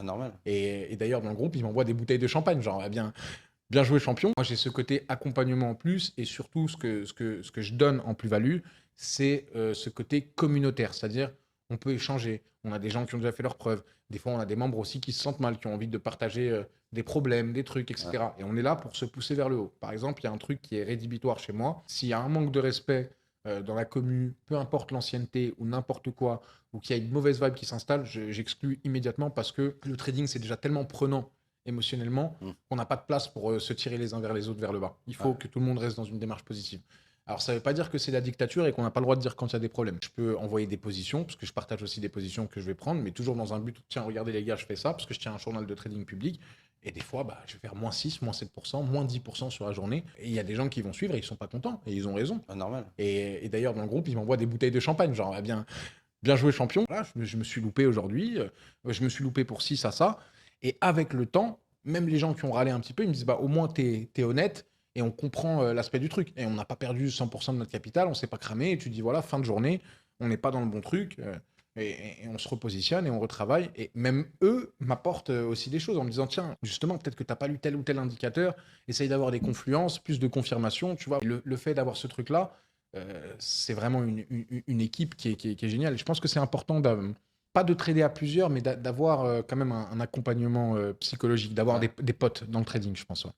normal. Et d'ailleurs, dans le groupe, ils m'envoient des bouteilles de champagne, genre, eh bien joué champion. Moi, j'ai ce côté accompagnement en plus et surtout, ce que je donne en plus-value, c'est ce côté communautaire. C'est-à-dire, on peut échanger. On a des gens qui ont déjà fait leurs preuves. Des fois, on a des membres aussi qui se sentent mal, qui ont envie de partager des problèmes, des trucs, Ouais, etc. Et on est là pour se pousser vers le haut. Par exemple, il y a un truc qui est rédhibitoire chez moi. S'il y a un manque de respect dans la commu, peu importe l'ancienneté ou n'importe quoi, ou qu'il y a une mauvaise vibe qui s'installe, j'exclus immédiatement parce que le trading, c'est déjà tellement prenant émotionnellement mmh, qu'on n'a pas de place pour se tirer les uns vers les autres vers le bas. Il faut ouais, que tout le monde reste dans une démarche positive. Alors, ça ne veut pas dire que c'est la dictature et qu'on n'a pas le droit de dire quand il y a des problèmes. Je peux envoyer des positions, parce que je partage aussi des positions que je vais prendre, mais toujours dans un but, tiens, regardez les gars, je fais ça, parce que je tiens un journal de trading public. Et des fois, bah, je vais faire moins 6, moins 7%, moins 10% sur la journée. Et il y a des gens qui vont suivre et ils ne sont pas contents. Et ils ont raison. normal. Et d'ailleurs, dans le groupe, ils m'envoient des bouteilles de champagne. Genre, eh bien joué champion. Voilà, je me suis loupé aujourd'hui. Je me suis loupé pour ci, ça. Et avec le temps, même les gens qui ont râlé un petit peu, ils me disent, bah, au moins, t'es honnête et on comprend l'aspect du truc. Et on n'a pas perdu 100% de notre capital, on s'est pas cramé. Et tu dis, voilà, fin de journée, on n'est pas dans le bon truc. Et on se repositionne et on retravaille. Et même eux m'apportent aussi des choses en me disant, tiens, justement, peut-être que tu n'as pas lu tel ou tel indicateur, essaye d'avoir des confluences, plus de confirmation, tu vois. Le fait d'avoir ce truc-là, c'est vraiment une équipe qui est géniale. Et je pense que c'est important, pas de trader à plusieurs, mais d'avoir quand même un accompagnement psychologique, d'avoir Ouais. des potes dans le trading, je pense. Ouais.